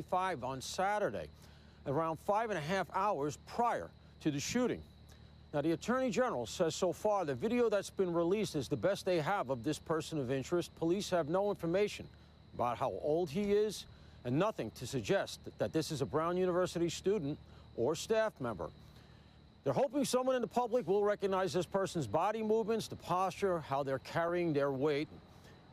5 on Saturday, around 5.5 hours prior to the shooting. Now, the Attorney General says so far the video that's been released is the best they have of this person of interest. Police have no information about how old he is and nothing to suggest that this is a Brown University student or staff member. They're hoping someone in the public will recognize this person's body movements, the posture, how they're carrying their weight.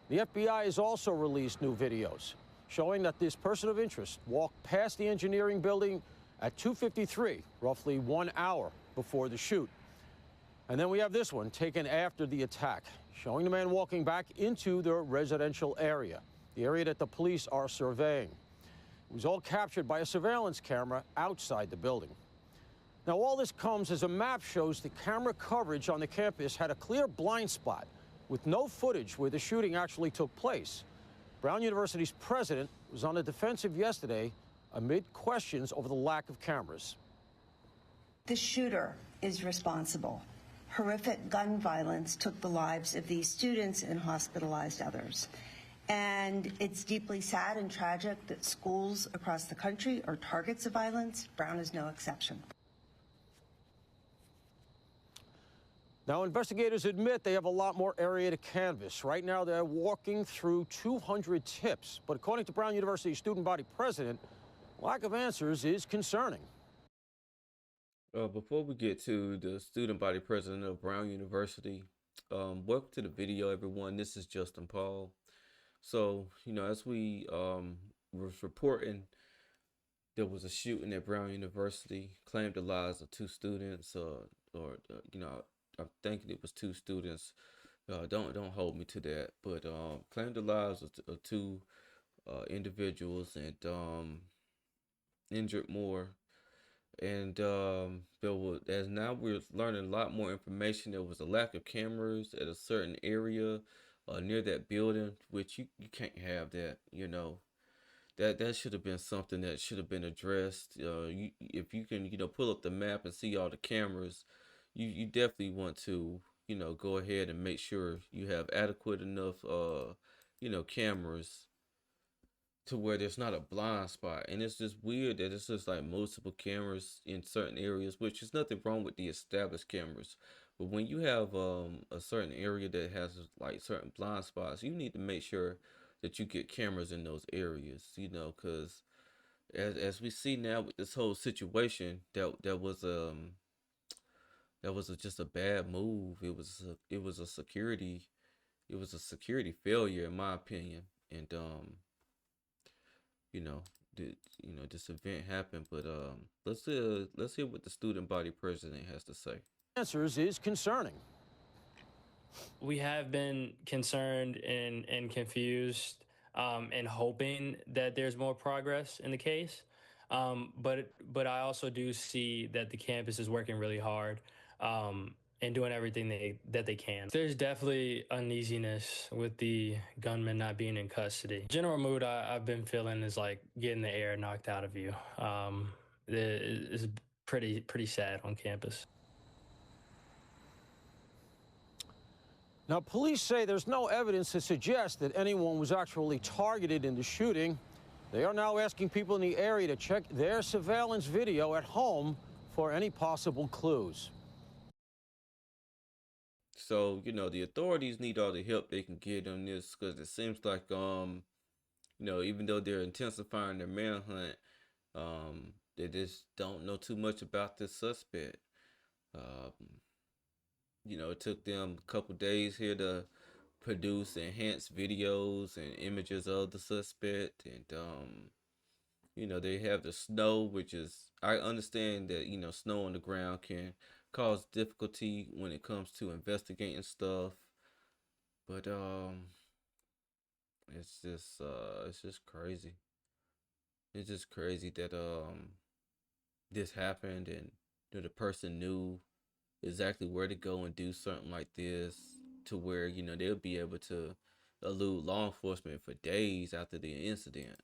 The FBI has also released new videos showing that this person of interest walked past the engineering building at 2:53, roughly 1 hour before the shoot. And then we have this one taken after the attack, showing the man walking back into the residential area, the area that the police are surveying. It was all captured by a surveillance camera outside the building. Now, all this comes as a map shows the camera coverage on the campus had a clear blind spot with no footage where the shooting actually took place. Brown University's president was on the defensive yesterday amid questions over the lack of cameras. The shooter is responsible. Horrific gun violence took the lives of these students and hospitalized others. And it's deeply sad and tragic that schools across the country are targets of violence. Brown is no exception. Now, investigators admit they have a lot more area to canvass. Right now, they're walking through 200 tips. But according to Brown University student body president, lack of answers is concerning. Before we get to the student body president of Brown University, welcome to the video, everyone. This is Justin Paul. So, as we was reporting, there was a shooting at Brown University, claimed the lives of 2 students, I'm thinking it was 2 students. Don't hold me to that, but claimed the lives of 2 individuals and injured more. And as now we're learning a lot more information. There was a lack of cameras at a certain area near that building, which you can't have that. That should have been something that should have been addressed. If you can pull up the map and see all the cameras, you definitely want to go ahead and make sure you have adequate enough cameras to where there's not a blind spot. And it's just weird that it's just like multiple cameras in certain areas, which is nothing wrong with the established cameras. But when you have a certain area that has like certain blind spots, you need to make sure that you get cameras in those areas, because as we see now with this whole situation, that was just a bad move. It was a security failure, in my opinion. And this event happened, but let's hear what the student body president has to say. Answers is concerning. We have been concerned and confused and hoping that there's more progress in the case. But I also do see that the campus is working really hard and doing everything that they can. There's definitely uneasiness with the gunman not being in custody. General mood I've been feeling is like getting the air knocked out of you. It's pretty sad on campus. Now, police say there's no evidence to suggest that anyone was actually targeted in the shooting. They are now asking people in the area to check their surveillance video at home for any possible clues. So, the authorities need all the help they can get on this, because it seems like, even though they're intensifying their manhunt, they just don't know too much about this suspect. It took them a couple days here to produce enhanced videos and images of the suspect. And, they have the snow, which is, I understand that, snow on the ground can cause difficulty when it comes to investigating stuff. But, it's just crazy. It's just crazy that, this happened, and the person knew exactly where to go and do something like this, to where they'll be able to elude law enforcement for days after the incident.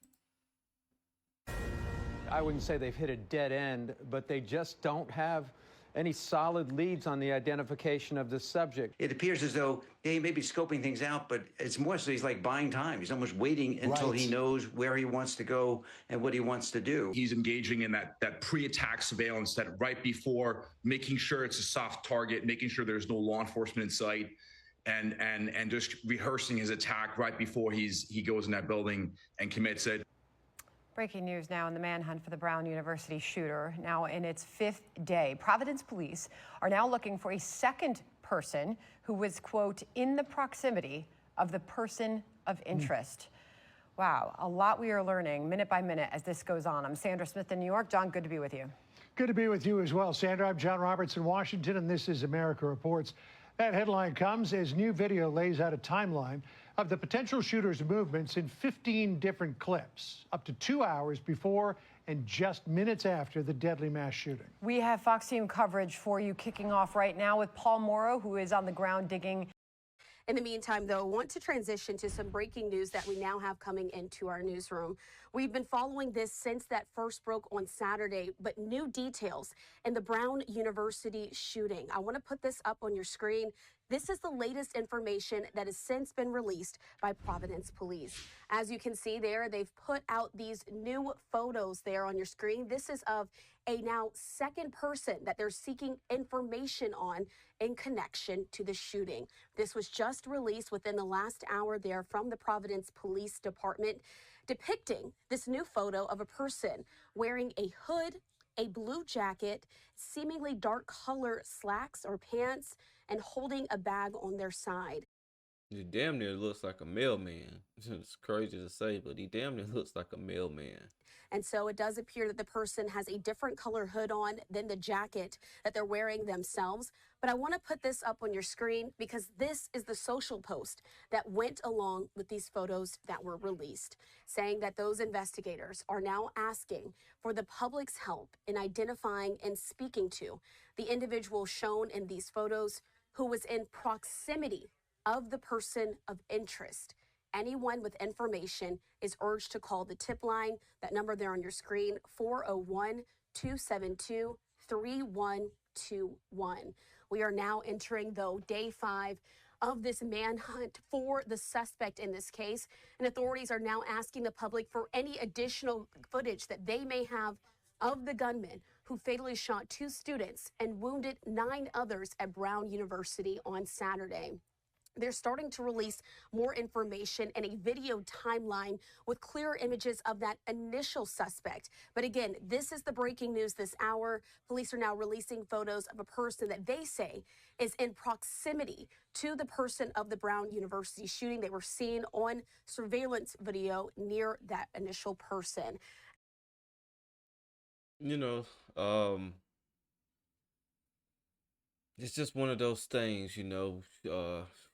I wouldn't say they've hit a dead end, but they just don't have any solid leads on the identification of the subject. It appears as though he may be scoping things out, but it's more so he's like buying time. He's almost waiting until he knows where he wants to go and what he wants to do. He's engaging in that pre-attack surveillance, that right before, making sure it's a soft target, making sure there's no law enforcement in sight, and just rehearsing his attack right before he goes in that building and commits it. Breaking news now in the manhunt for the Brown University shooter, now in its 5th day. Providence police are now looking for a second person who was, quote, in the proximity of the person of interest. Wow, a lot we are learning minute by minute as this goes on. I'm Sandra Smith in New York. John, good to be with you. Good to be with you as well, Sandra. I'm John Roberts in Washington, and this is America Reports. That headline comes as new video lays out a timeline of the potential shooter's movements in 15 different clips, up to 2 hours before and just minutes after the deadly mass shooting. We have Fox Team coverage for you kicking off right now with Paul Morrow, who is on the ground digging. In the meantime, though, I want to transition to some breaking news that we now have coming into our newsroom. We've been following this since that first broke on Saturday, but new details in the Brown University shooting. I want to put this up on your screen. This is the latest information that has since been released by Providence Police. As you can see there, they've put out these new photos there on your screen. This is of a now second person that they're seeking information on in connection to the shooting. This was just released within the last hour there from the Providence Police Department, depicting this new photo of a person wearing a hood, a blue jacket, seemingly dark color slacks or pants, and holding a bag on their side. He damn near looks like a mailman. It's crazy to say, but he damn near looks like a mailman. And so it does appear that the person has a different color hood on than the jacket that they're wearing themselves. But I want to put this up on your screen because this is the social post that went along with these photos that were released, saying that those investigators are now asking for the public's help in identifying and speaking to the individual shown in these photos who was in proximity of the person of interest. Anyone with information is urged to call the tip line, that number there on your screen, 401-272-3121. We are now entering, though, day 5 of this manhunt for the suspect in this case, and authorities are now asking the public for any additional footage that they may have of the gunman who fatally shot 2 students and wounded 9 others at Brown University on Saturday. They're starting to release more information and a video timeline with clearer images of that initial suspect. But again, this is the breaking news this hour. Police are now releasing photos of a person that they say is in proximity to the person of the Brown University shooting. They were seen on surveillance video near that initial person. You know, it's just one of those things, you know,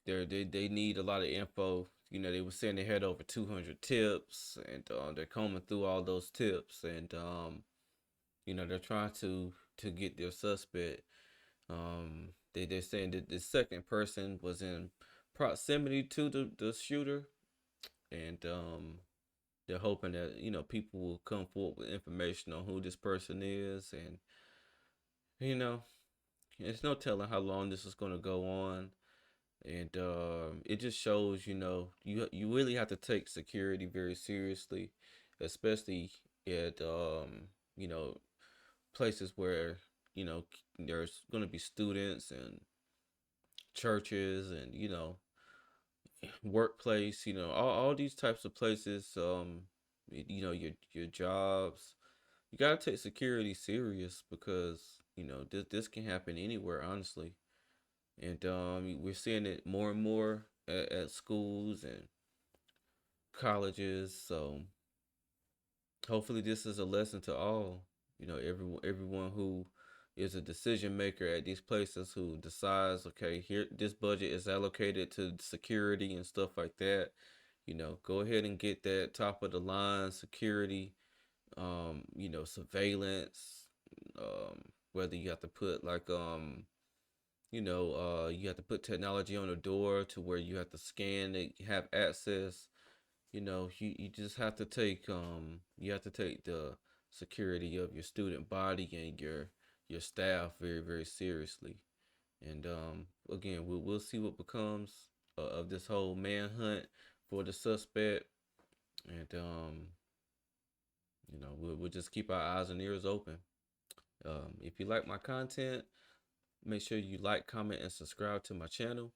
they need a lot of info. You know, they were saying they had over 200 tips, and they're combing through all those tips, and you know, they're trying to get their suspect. They're saying that the second person was in proximity to the shooter, and they're hoping that, you know, people will come forward with information on who this person is, and you know, there's no telling how long this is going to go on. And it just shows, you know, you really have to take security very seriously, especially at you know, places where, you know, there's going to be students and churches and, you know, workplace, you know, all these types of places, you know, your jobs. You got to take security serious because, you know, this can happen anywhere, honestly. And we're seeing it more and more at schools and colleges. So hopefully this is a lesson to all, you know, everyone who is a decision maker at these places, who decides, okay, here, this budget is allocated to security and stuff like that. You know, go ahead and get that top of the line security, you know, surveillance, whether you have to put like, you know, you have to put technology on the door to where you have to scan to have access. You know, you just have to take the security of your student body and your your staff very, very seriously. And again, we'll see what becomes of this whole manhunt for the suspect. And you know, we'll just keep our eyes and ears open. If you like my content, make sure you like, comment, and subscribe to my channel.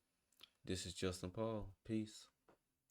This is Justin Paul. Peace.